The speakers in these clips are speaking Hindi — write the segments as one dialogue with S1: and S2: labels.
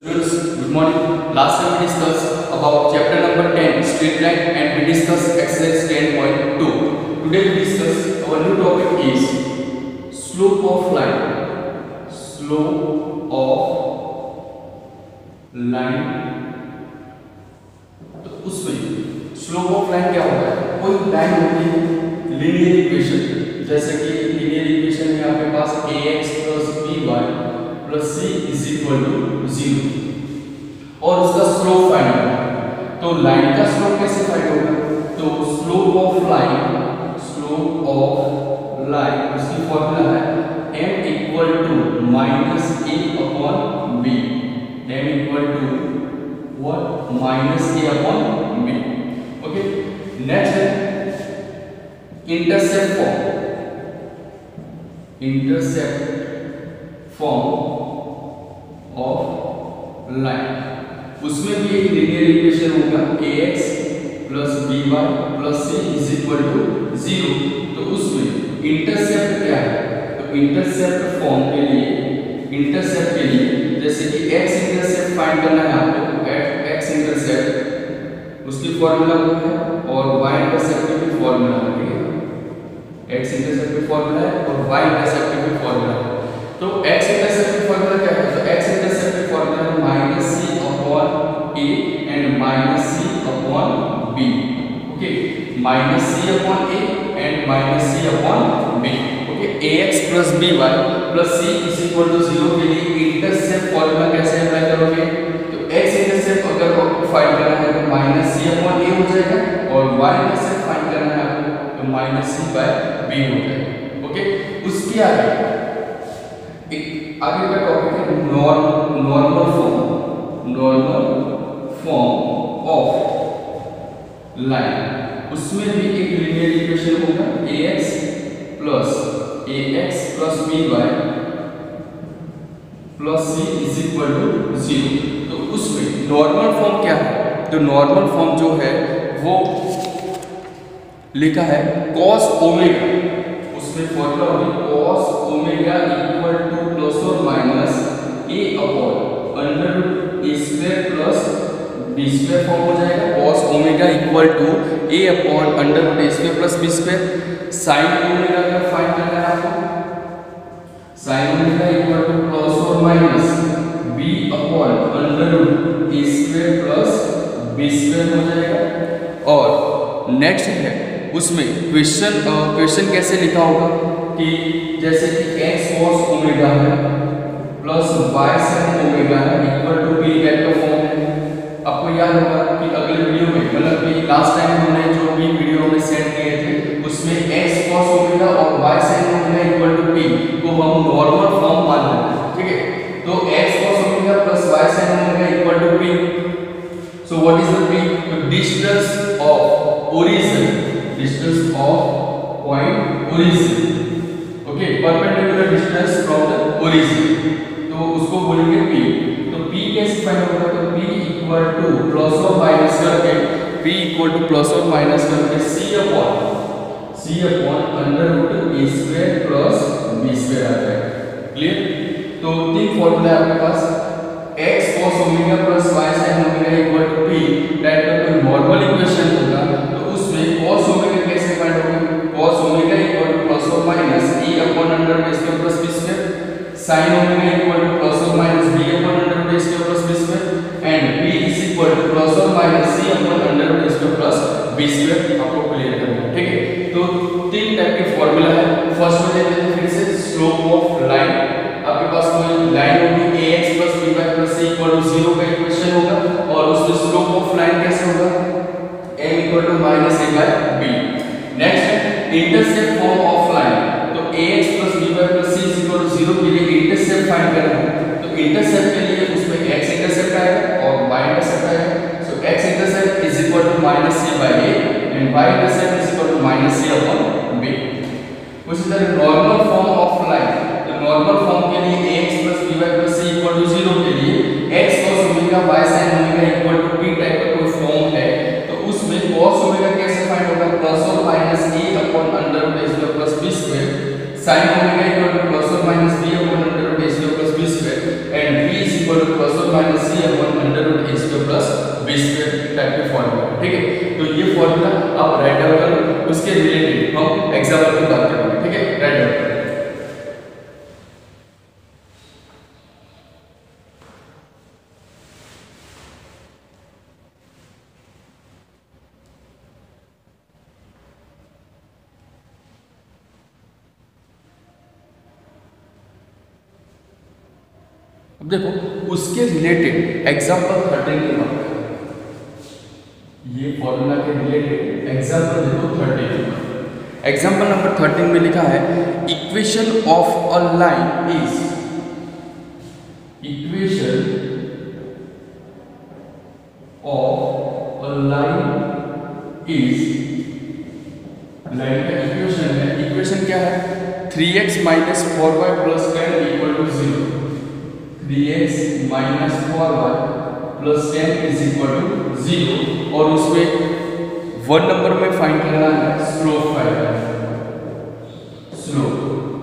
S1: Students, good morning. Last time we discussed about chapter number 10, straight line, and we discussed exercise 10.2. Today we discuss our new topic is slope of line. Slope of line. तो उसमें स्लोप ऑफ लाइन क्या होता है? कोई लाइन होती है लीनियर इक्वेशन, जैसे कि लीनियर इक्वेशन में आपके पास ax plus by plus c is equal to 0 और उसका स्लोप फाइंड करना। तो लाइन का स्लोप कैसे फाइंड होगा? तो स्लोप ऑफ लाइन उसकी फॉर्मूला है m equal to minus a upon b। m equal to what? Minus a upon b। Okay, next है इंटरसेप्ट फॉर्म ऑफ लाइन। उसमें भी एक लीनियर इक्वेशन होगा ax plus by plus c is equal to 0। तो उसमें इंटरसेप्ट क्या है? तो इंटरसेप्ट फॉर्म के लिए जैसे कि x इंटरसेप्ट फाइंड करना है आपको, x इंटरसेप्ट उसकी फॉर्मूला है और y इंटरसेप्ट की भी फॉर्मूला है। ठीक है, x इंटरसेप्ट की फॉर्मूला है और y इंटरसेप्ट की भी फॉर्मूला है। तो x इंटरसेप्ट की फॉर्मूला क्या है? तो x इंटरसेप्ट की फॉर्मूला है minus c upon a and minus c upon b। Okay, minus c upon a and minus c upon b। Okay, ax plus by plus c is equal to 0 के लिए इंटरसेप्ट फॉर्मूला कैसे अप्लाई करोगे? तो x इंटरसेप्ट अगर आपको फाइंड करना है तो माइनस c अपॉन a हो जाएगा और y इंटरसेप्ट फाइंड करना है आपको तो माइनस c बाय b हो जाएगा। ओके, उसके आगे का टॉपिक है नॉर्मल फॉर्म ऑफ लाइन। उसमें भी एक लीनियर इक्वेशन होगा ax plus by plus c is equal to 0। तो उसमें नॉर्मल फॉर्म क्या है? तो नॉर्मल फॉर्म जो है वो लिखा है cos ओमेगा। उसमें फॉर्मूला होगी cos omega equal to plus और minus a upon under root a square plus b square form हो जाएगा। cos omega equal to a upon under root a square plus b square. sin omega का फाइंड करना है आपको, sin omega equal to plus और minus b upon under root a square plus b square हो जाएगा। और नेक्स्ट है उसमें क्वेश्चन कैसे लिखा होगा कि जैसे कि x cos ओमेगा है प्लस y sin ओमेगा है इक्वल टू p टाइप का फॉर्म है। आपको याद होगा कि अगले वीडियो में मतलब कि लास्ट टाइम हमने जो भी वीडियो में सेट किए थे उसमें x cos ओमेगा और y sin omega equal to p को हम नॉर्मल फॉर्म मान लेते हैं। ठीक है, तो x cos omega plus y sin omega equal to p। So what is the p? तो distance of point origin. Okay, perpendicular distance from the origin, तो उसको बोलेंगे p। तो p कैसे फाइंड होगा? तो p इक्वल टू प्लस और माइनस करके c upon under root a square plus b square आ जाएगा। क्लियर? तो तीन फॉर्मूला है आपके पास, x cos omega plus y sin omega equal to p type का कोई नॉर्मल इक्वेशन होगा तो उसमें cos ओमेगा कैसे फाइंड होगा? cos omega equal to plus और minus a upon under root a square plus b square. sin omega equal to plus और minus b upon under root a square plus b square and b is equal to plus और minus c upon under root a square plus b square. आपको क्लियर करना है। ठीक है, तो तीन टाइप के फॉर्मूला है। फर्स्ट में देख लेते हैं फिर से स्लोप ऑफ लाइन। आपके पास कोई लाइन होगी ax plus by plus c equal to 0 का इक्वेशन होगा और उसमें स्लोप ऑफ लाइन कैसे होगा? m equal to minus a by b। Next है इंटरसेप्ट फॉर्म ऑफ लाइन। तो ax plus by plus c is equal to 0 के लिए इंटरसेप्ट फाइंड करना है। तो इंटरसेप्ट के लिए उसमें x इंटरसेप्ट आएगा और y इंटरसेप्ट आएगा। सो x intercept is equal to minus c by a and y intercept is equal to minus c upon b। उसी तरह नॉर्मल फॉर्म ऑफ लाइन, तो नॉर्मल फॉर्म के लिए ax plus by plus c equal to 0 के लिए x cos omega y sin omega equal to p type का कोई फॉर्म है तो उसमें cos ओमेगा कैसे फाइंड होगा? प्लस और minus a upon under root a square plus b square. sin omega equal to plus और minus b upon under root a square plus b square and b is equal to plus और minus C upon under root A square plus B square type के फॉर्मूला, ठीक है। तो ये फॉर्मूला आप राइट डाउन कर लो, उसके रिलेटेड हम एग्जाम्पल की बात करेंगे, ठीक है। राइट डाउन करें। अब देखो उसके रिलेटेड एग्जाम्पल 13 की बात करें, ये फॉर्मूला के रिलेटेड एग्जाम्पल देखो 13। एग्जाम्पल नंबर 13 में लिखा है equation of a line is, equation of a line is, line का इक्वेशन है, इक्वेशन क्या है 3x minus 4y plus 10 equal to 0, 3x minus 4y plus 10 is equal to 0, और उसमें 1 नंबर में फाइंड करना है स्लोप फाइंड करना है, स्लोप,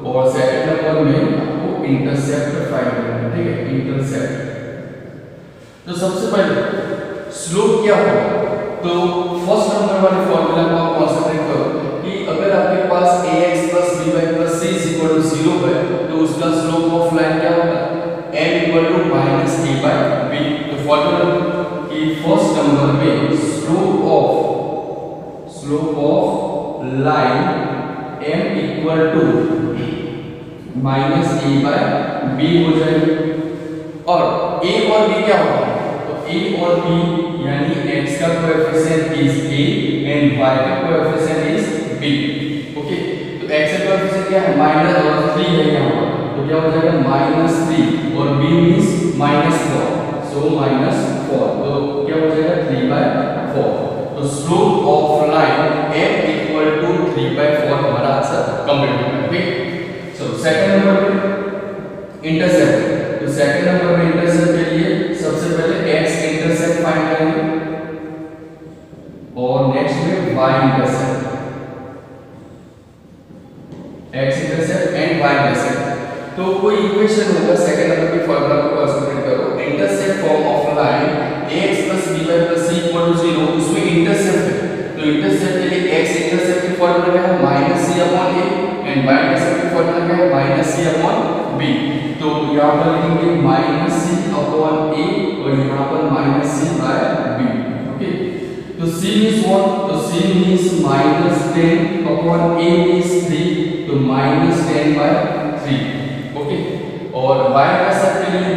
S1: और सेकंड नंबर में आपको इंटरसेप्ट फाइंड करना है, ठीक है, इंटरसेप्ट। तो सबसे पहले स्लोप क्या होगा, तो फर्स्ट नंबर वाले फॉर्मूला को आप कंसीडर करो कि अगर आपके पास ax plus by plus c is equal to 0 है, तो उसका स्लोप ऑफ लाइन क्या होगा m equal to minus a by b। तो फॉर्मूला कि फर्स्ट नंबर में slope of line m equal to minus a by b हो जाएगी, और a और b क्या होगा, तो a और b यानी x का coefficient is a and y का कोएफिशिएंट इज b, ओके। तो x का कोएफिशिएंट क्या है माइनस और 3 है यहाँ पर, तो क्या हो जाएगा -3 और b मींस -4, सो -4, तो क्या हो जाएगा 3/4। तो slope of line m equal to 3/4 हमारा आंसर कंप्लीट हो गया, ठीक। सो सेकंड नंबर पे इंटरसेप्ट, तो सेकंड नंबर में इंटरसेप्ट के लिए सबसे पहले x इंटरसेप्ट फाइंड करेंगे और नेक्स्ट में y intercept, x intercept and y intercept. तो कोई इक्वेशन होगा सेकंड नंबर के फॉर्मूला को कंसीडर करो, intercept form of line ax by plus c equal to 0, उसमें इंटरसेप्ट है, तो इंटरसेप्ट के लिए x इंटरसेप्ट की फॉर्मूला क्या है -c upon a and y intercept की फॉर्मूला क्या है -c अपॉन b। तो यहां पर लिखेंगे -c अपॉन a और यहां पर -c by b, ओके। तो c मींस व्हाट, तो c means -10 upon a means 3, तो -10/3, ओके। और y का सब के लिए -c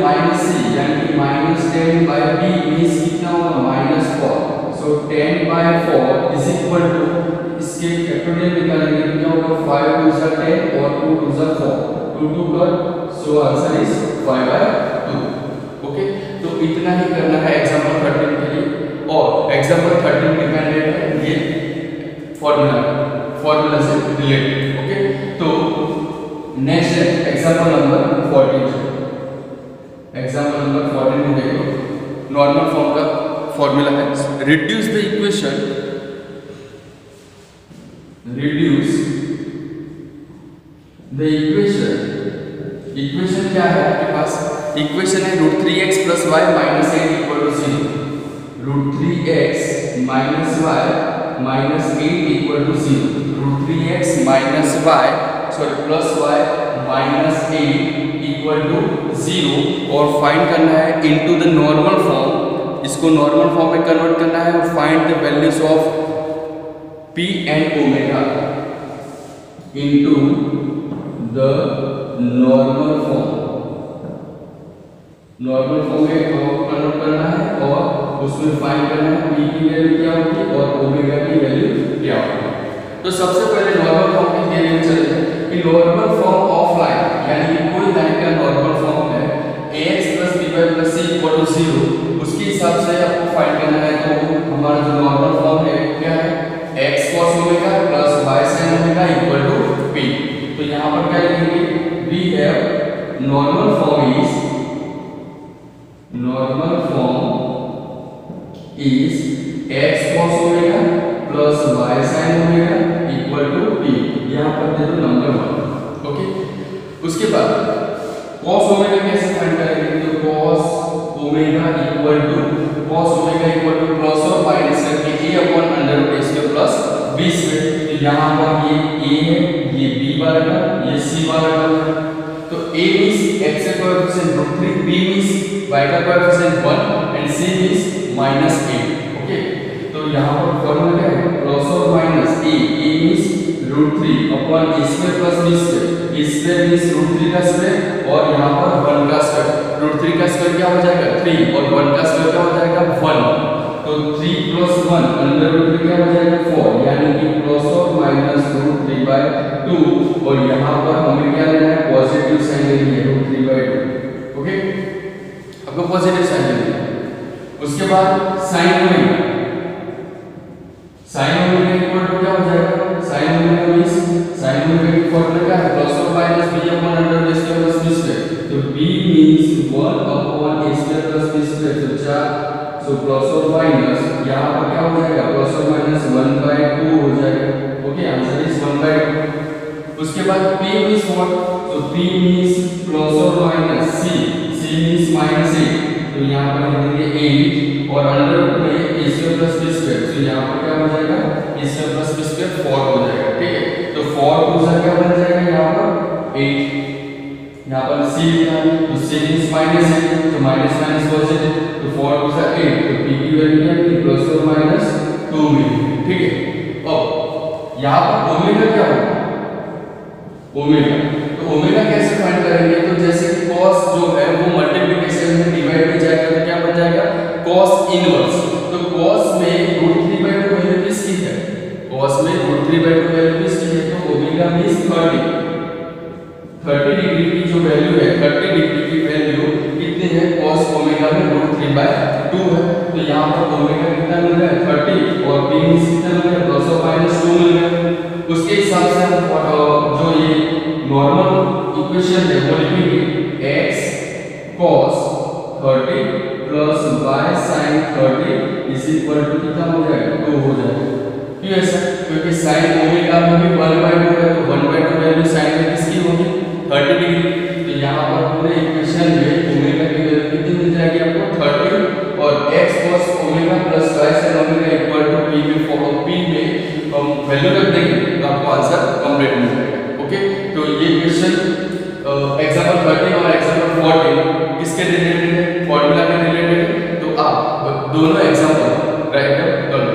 S1: यानी -10 by b मींस कितना होगा -4, सो 10/4 इज इक्वल टू, इसके फैक्टोरियल निकालेंगे तो क्या होगा 5 2 जा 10 और 2 2 जा 4, 2 2 कर, सो आंसर इज 5/2, ओके। तो इतना ही करना है एग्जांपल 13 के लिए, और एग्जांपल 13 डिपेंडेंट है ये फॉर्मूला से रिलेटेड, ओके। तो नेक्स्ट है एग्जांपल नंबर 14। एग्जांपल नंबर 14 में देखो नॉर्मल फॉर्म का फॉर्मूला है reduce the equation, reduce the equation क्या है आपके पास, इक्वेशन है √3x + y - 8 = 0, √3x - y - 8 = 0, √3x - y + y - 8 = 0, और फाइंड करना है इनटू द नॉर्मल फॉर्म, इसको नॉर्मल फॉर्म में कन्वर्ट करना है और find the values of p and omega into the normal form, normal form में कन्वर्ट करना है और उसमें फाइंड करना है p की वैल्यू क्या होगी और ओमेगा की वैल्यू क्या होगी। तो सबसे पहले नॉर्मल फॉर्म की थ्योरी में चलते हैं कि नॉर्मल फॉर्म ऑफ लाइन यानी कि कोई लाइन का नॉर्मल फॉर्म है ax + by + c = 0, उसके हिसाब से आपको फाइंड करना है। तो हमारा जो नॉर्मल फॉर्म है क्या है x cos omega + y sin omega = p। तो यहां पर क्या लिखेंगे, we have normal form is x cos omega + y sin omega = p, यहां पर दे दो नंबर 1, ओके। उसके बाद cos ओमेगा कैसे फाइंड करेंगे, तो cos omega equal to plus और माइनस करके a upon under root a square plus b square. तो यहाँ पर ये a है, ये b बार का, ये c बार का। तो a means x का कोएफिशिएंट √3, b means y का coefficient 1 and c means -8। Okay, तो यहाँ पर फॉर्मूला क्या है, प्लस और minus a means √3 upon a square plus b square. a square means √3 का स्क्वायर और यहाँ पर 1 का स्क्वायर। √3 का स्क्वायर क्या हो जाएगा 3 और 1 का स्क्वायर क्या हो जाएगा 1। तो 3 + 1 अंडर रूट क्या हो जाएगा 4, यानी कि प्लस और माइनस √3/2। और यहाँ पर हमें क्या लेना है, पॉजिटिव साइन लेनी है √3/2। ओके, आपको पॉजिटिव साइन लेना है। उसके बाद sine omega, sine omega equal to क्या हो जाएगा, sine omega means sine omega की फॉर्मूला क्या है, प्लस और minus b upon under root a square plus b square. तो b means 1 upon a square plus b square. तो 4 सो प्लस और माइनस यहाँ पर क्या हो जाएगा, प्लस और माइनस 1/2 हो जाएगा। Okay, answer is 1/2। उसके बाद p मींस व्हाट, तो p मींस प्लस और माइनस c मींस -8। तो यहाँ पर लिखेंगे 8 और अंडर रूट में a square plus b square. तो यहाँ पर क्या हो जाएगा, a square plus b square 4 हो जाएगा। ठीक है, तो 4 दूसरा क्या बन जाएगा यहाँ पर 8। यहाँ पर c लिखा है तो c मींस -8, तो माइनस माइनस पॉजिटिव, तो 4 दूसरा 8। तो p की वैल्यू क्या है, प्लस और माइनस 2 मिली। ठीक है, अब यहाँ पर ओमेगा क्या होगा, ओमेगा, तो ओमेगा कैसे फाइंड करेंगे, तो जैसे कि cos जो है वो मल्टीप्लिकेशन में डिवाइड में जाएगा तो क्या बन जाएगा cos इनवर्स। तो cos में √3/2 वैल्यू किसकी है, cos में √3/2 वैल्यू किसकी है, तो ओमेगा मींस 30 डिग्री की जो वैल्यू है, 30 डिग्री की वैल्यू कितनी है, cos ओमेगा में √3/2 है। तो यहाँ पर ओमेगा कितना मिल रहा है 30 और b मींस कितना मिल रहा है प्लस और माइनस 2 मिल रहा है। उसके हिसाब से हम जो ये नॉर्मल इक्वेशन है वो लिखेंगे x cos 30 plus y sin 30 is equal to कितना हो जाएगा 2 हो जाएगा। क्यों ऐसा, क्योंकि sin ओमेगा में भी 1/2 है, तो 1/2 वैल्यू sin में किसकी होगी 30 डिग्री। तो यहाँ पर पूरे इक्वेशन में ओमेगा की वैल्यू कितनी मिल जाएगी आपको 30 और x cos omega plus y sin omega equal to p में हम वैल्यू रख देंगे तो आपको आंसर कंप्लीट मिल जाएगा। ओके, तो ये क्वेश्चन एग्जांपल 30 और एग्जांपल 40 किसके रिलेटेड है, फार्मूला के रिलेटेड है। तो आप दोनों एग्जांपल राइट डाउन कर लो।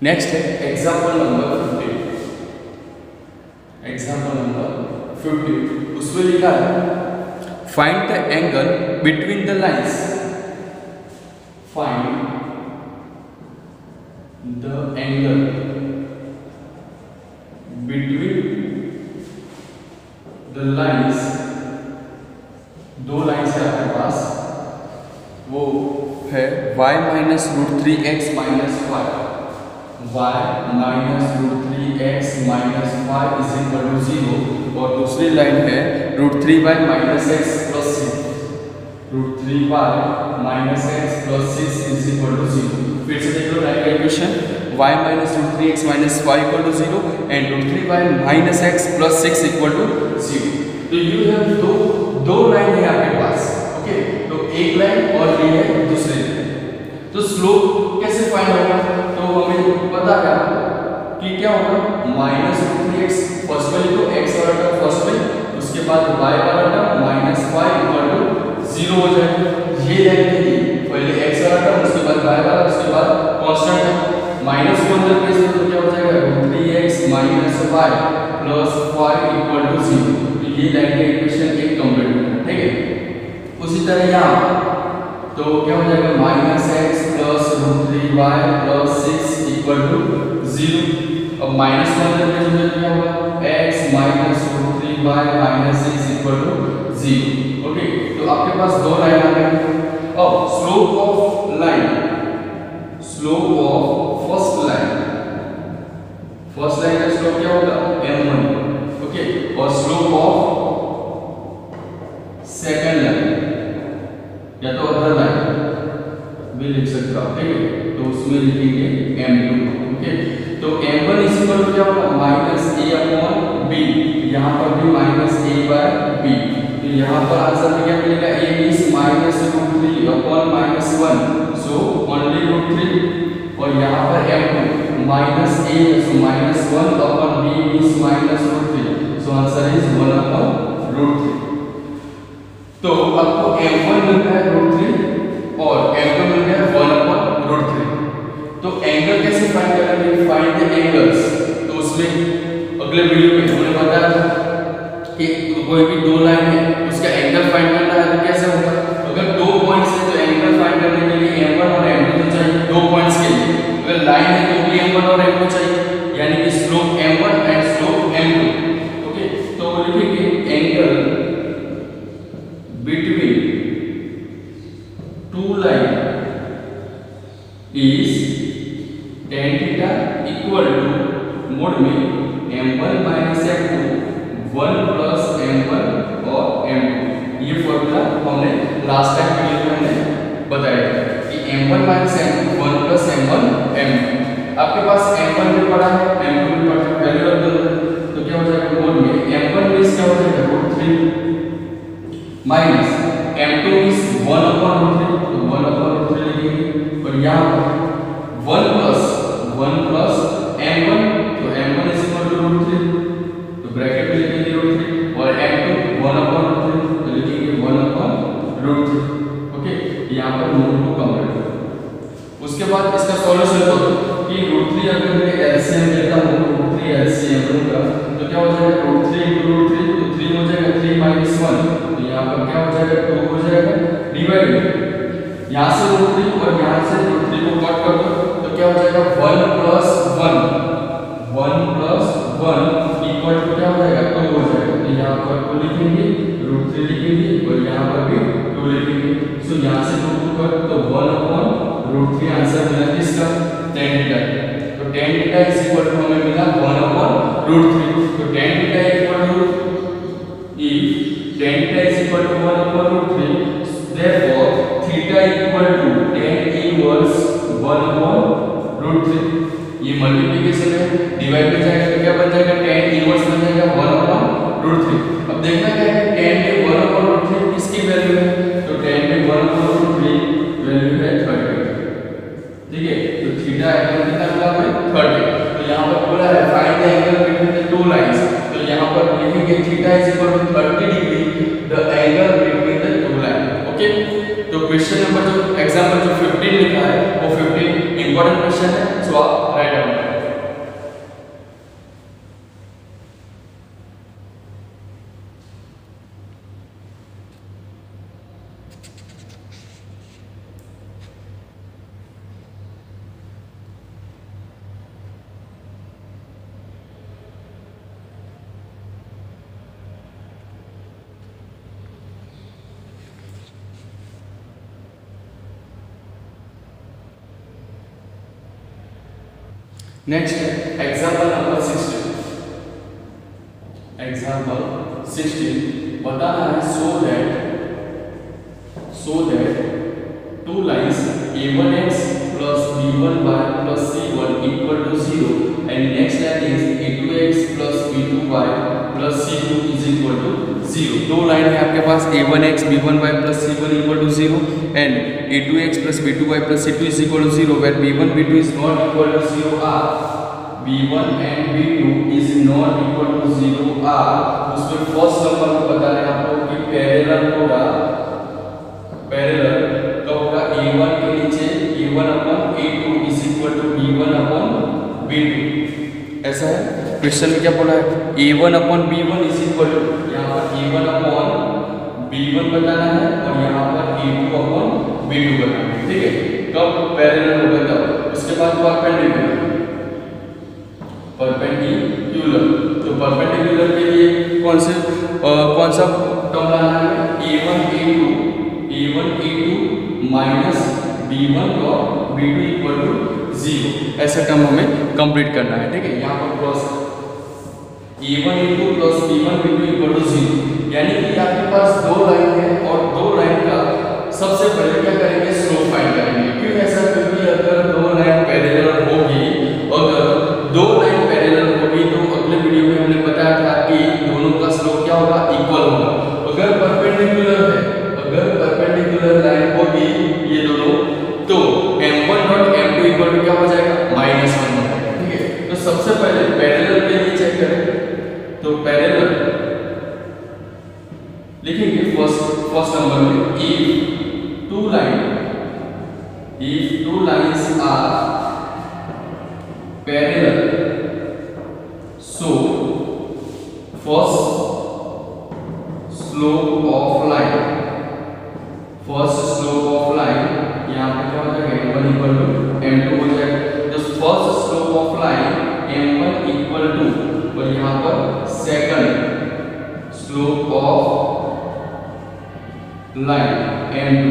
S1: नेक्स्ट है एग्जांपल नंबर 50। एग्जांपल नंबर 50 उसमें लिखा है find the angle between the lines, find the angle between the lines. दो लाइंस है आपके पास, वो है y minus √3x minus 5, y minus √3x minus 5 is equal to 0 और दूसरी लाइन है √3y minus x plus 6, √3y minus x plus 6 is equal to 0। फिर से देख लो right equation, y minus √3x minus 5 equal to 0 and √3y minus x plus 6 equal to 0। तो यू हैव दो लाइन है आपके पास। ओके, तो एक लाइन और ये है दूसरी लाइन। तो स्लोप कैसे फाइंड होगा, तो हमें पता है कि क्या होगा माइनस √3x फर्स्ट में लिखो, x वाला टर्म फर्स्ट में, उसके बाद y वाला टर्म माइनस 5 इक्वल टू 0 हो जाएगा। ये लाइन थी पहले x वाला टर्म, उसके बाद y वाला, उसके बाद कांस्टेंट है माइनस को अंदर प्लेस करो तो क्या हो जाएगा √3x minus y plus 5 equal to 0। तो ये लाइन का इक्वेशन एक कंप्लीट होगा। ठीक है, उसी तरह यहाँ तो क्या हो जाएगा minus x plus √3y plus 6 equal to 0। अब माइनस को अंदर प्लेस में क्या होगा x minus √3y minus 6 equal to 0। Okay, तो आपके पास दो लाइन आ गई। अब slope of line, slope of first line, first line का स्लोप क्या होगा m1। ओके, और स्लोप ऑफ सेकंड लाइन या तो भी लिख सकते हो आप, ठीक है। तो उसमें लिखेंगे m2, ओके। तो m1 इज इक्वल टू क्या होगा, माइनस a अपॉन b, यहाँ पर भी माइनस a बाय b। तो यहाँ पर आंसर में क्या मिलेगा, a is minus √3 upon minus 1, so only √3। और यहाँ पर m2 minus a, so minus 1 upon b is minus √3, so answer is 1 upon √3। तो आपको m1 मिल गया है √3 और m2 मिल गया 1 अपॉन √3। तो एंगल कैसे फाइंड करेंगे, फाइंड द एंगल्स। तो उसमें अगले वीडियो में हमने बताया था कि कोई भी दो लाइन है उसका एंगल फाइंड करना है तो कैसे होगा। अगर दो पॉइंट्स है तो एंगल फाइंड करने के लिए m1 और m2 तो चाहिए, दो पॉइंट्स के लिए। अगर लाइन है तो भी m1 और m2 चाहिए, यानी कि slope m1 and slope m2, okay. तो वो लिखेंगे angle between two line is tan theta equal to mode में m1 minus m2 1 plus m1 और m2। ये फॉर्मूला हमने लास्ट टाइम वीडियो में हमने बताया था कि m1 minus m2 1 plus m1 m2। आपके पास m1 भी पड़ा है, m2 भी पड़ा है, वैल्यू रख दो। तो क्या हो जाएगा, मोड में m1 मींस क्या हो जाएगा √3 माइनस m2 मींस 1 अपॉन √3, तो 1 अपॉन √3 लिखेंगे। और यहाँ पर 1 प्लस m1, तो m1 इज इक्वल टू √3, तो ब्रैकेट में लिखेंगे √3 और m2 1 अपॉन √3, तो लिखेंगे 1 अपॉन √3, ओके। यहाँ पर मोड को कंप्लीट करो। उसके बाद इसका सॉल्यूशन करो कि √3 अगर मैं एलसीएम लेता हूँ, √3 एलसीएम लूंगा तो क्या हो जाएगा, √3 × √3 तो 3 हो जाएगा, 3 माइनस 1, तो यहाँ पर क्या हो जाएगा, 2 हो जाएगा डिवाइड। यहाँ से √3 और यहाँ से √3 को कट कर दो तो क्या हो जाएगा, 1 प्लस 1 इक्वल टू क्या हो जाएगा, 2 हो जाएगा। तो यहाँ पर 2 लिखेंगे, √3 लिखेंगे और यहाँ पर भी 2 लिखेंगे। सो यहाँ से 2 कट तो 1 अपॉन √3 आंसर मिला किसका, tan थीटा। तो tan theta is equal to हमें मिला 1 अपॉन √3। तो tan theta equal to if tan theta is equal to 1 upon √3, therefore theta equal to tan inverse 1 upon √3। ये मल्टीप्लिकेशन है, डिवाइड में जाएगा तो क्या बन जाएगा, tan इनवर्स बन जाएगा 1 upon √3। अब देखना क्या है, tan में 1 upon √3 किसकी वैल्यू है, तो tan में 1 upon √3 वैल्यू है 30, ठीक है। तो थीटा एंगल कितना मिला हमें, 30। तो यहाँ पर बोला है find the angle between the two lines, तो यहाँ पर लिखेंगे theta is equal to 30 degree the angle between the two line, okay. तो क्वेश्चन नंबर जो एग्जांपल जो 15 लिखा है वो 15 इंपॉर्टेंट क्वेश्चन है, सो आप राइट डाउन करें। Next example number 16। एग्जांपल 16 बताना है so that two lines a1x plus b1y plus c1 equal to 0 and next line is a2x plus b2y plus c2 is equal to 0। दो लाइन है आपके पास a1x b1y plus c1 equal to 0 and a2x plus b2y plus c2 is equal to 0 where b1 b2 is not equal to 0 are b1 and b2 is not equal to 0 are उसमें फर्स्ट नंबर को बताना है आपको कि पैरेलल होगा, पैरेलल तो होगा a1 के नीचे a1 upon a2 is equal to b1 upon b2। ऐसा है क्वेश्चन में क्या बोला है, a1 upon b1 is equal to यहाँ पर a1 upon b1 बताना है और यहाँ पर a2 upon b2 बताना है, ठीक है। कब पैरेलल होगा तब। उसके बाद परपेंडिकुलर, परपेंडिकुलर तो परपेंडिकुलर के लिए कौन सा टर्म लाना है, a1 a2 माइनस b1 और b2 इक्वल टू 0 ऐसा टर्म हमें कंप्लीट करना है, ठीक है। यहाँ पर cross a1 a2 plus b1 b2 equal to 0, यानी कि आपके पास दो लाइन है और दो लाइन का सबसे पहले क्या करेंगे, स्लोप फाइंड करेंगे। क्यों ऐसा, क्योंकि अगर दो लाइन पैरेलल होगी, अगर दो लाइन पैरेलल होगी तो अगले वीडियो में हमने बताया था कि दोनों का स्लोप क्या होगा, इक्वल होगा। अगर परपेंडिकुलर है, अगर परपेंडिकुलर लाइन होगी ये दोनों, तो m1 dot m2 equal to क्या हो जाएगा, -1 हो जाएगा। ठीक है, तो सबसे पहले पैरेलल के लिए चेक करें, तो पैरेलल लिखेंगे फर्स्ट नंबर में, if two lines are parallel, so first slope of line यहाँ पे क्या हो जाएगा, m1 इक्वल टू m2 हो जाएगा। तो first slope of line m1 equal to, और यहाँ पर second slope of line m2,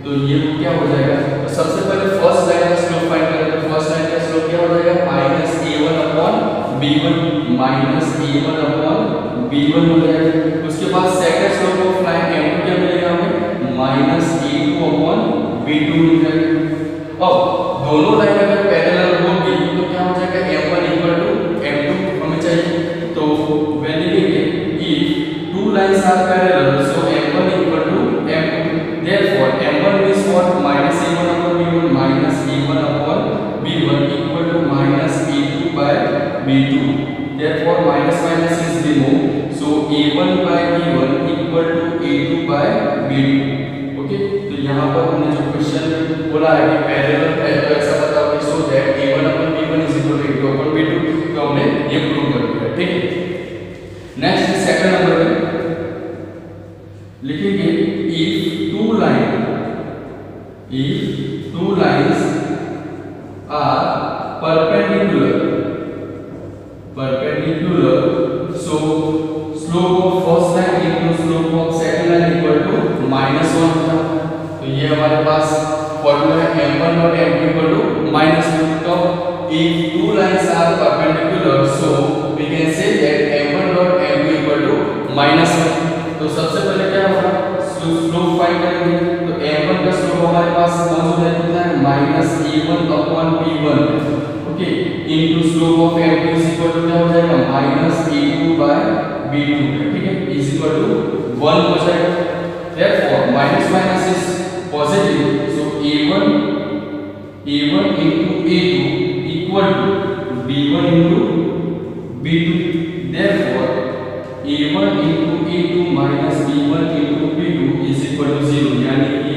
S1: तो ये क्या हो जाएगा। तो सबसे पहले फर्स्ट लाइन का स्लोप फाइंड करें, तो फर्स्ट लाइन का स्लोप क्या हो जाएगा, -a1 upon b1, -a1 upon b1 हो जाएगा। उसके बाद second slope of line m2 क्या मिलेगा हमें, -a2 अपॉन b2 मिल जाएगा। अब दोनों लाइन अगर पैरेलल होगी तो क्या हो जाएगा, m1 इक्वल टू m2 हमें चाहिए। तो वैल्यू लिखेंगे, if two lines are parallel, so m1 equal to m2, therefore m1 means what, -a1 upon b1, -a1 upon b1 equal to -a2 by b2, therefore minus minus is removed, so a1 by b1 equal to a2 by b2। Okay, तो यहाँ पर हमने जो क्वेश्चन बोला है कि पैरेलल है तो ऐसा बताओ कि so that a1 upon b1 is equal to a2 upon b2, तो हमने ये प्रूव कर दिया। ठीक है, नेक्स्ट सेकंड नंबर में लिखेंगे, if two lines are perpendicular, so slope of first line into slope of second line equal to -1 होगा। तो ये हमारे पास फॉर्मूला है, m1 और m2 equal to -1। तो if two lines are perpendicular, so we can say that m1 dot m2 equal to -1। तो सबसे पहले क्या होगा, स्लोप फाइंड करेंगे। तो m1 का स्लोप हमारे पास कौन सा कितना है, -a1 upon b1, okay, into slope of m2 is equal to क्या हो जाएगा, -a2 बाय b2। ठीक है, इज इक्वल टू 1 हो जाएगा। Therefore minus minus is positive, so a1 into a2 equal to b1 into b2। Therefore a1 into a2 minus b1 into b2 is equal to 0, यानी कि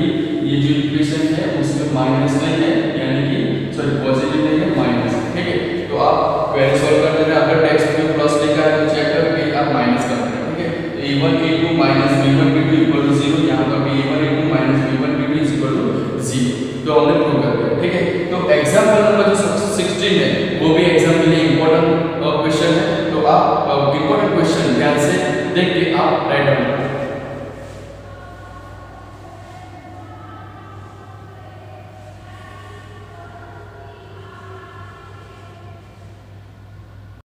S1: ये जो इक्वेशन है उसमें माइनस नहीं है, यानी कि सॉरी पॉजिटिव नहीं है, माइनस है। ठीक है, तो आप क्वेरी सॉल्व करते हैं, अगर टेक्स्ट में प्लस लिखा है तो चेक करके आप माइनस कर देना। ठीक है, तो a1 a2 minus b1 b2 equal to 0, यहाँ पर भी a1 a2 minus b1 b2 is equal to 0, तो हमने प्रूव कर दिया। ठीक है, तो एग्जांपल नंबर जो 16 है